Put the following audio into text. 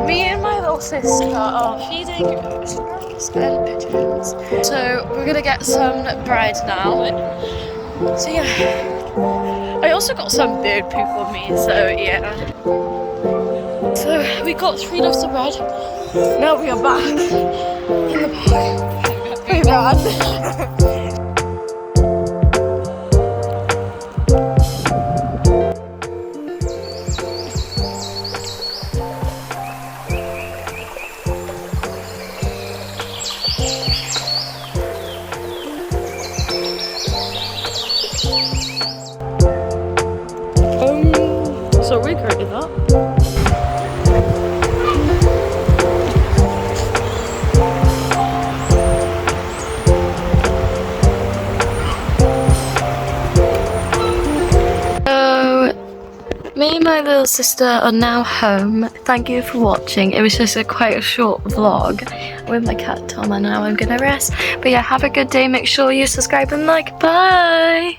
Me and my little sister are feeding squirrels and pigeons. So we're gonna get some bread now. So yeah. I also got some bird poop on me, so yeah. So we got 3 loaves of bread. Now we are back in the park. Pretty bad. So we created that. So me and my little sister are now home. Thank you for watching. It was just quite a short vlog with my cat Tom, and now I'm gonna rest. But yeah, have a good day. Make sure you subscribe and like. Bye.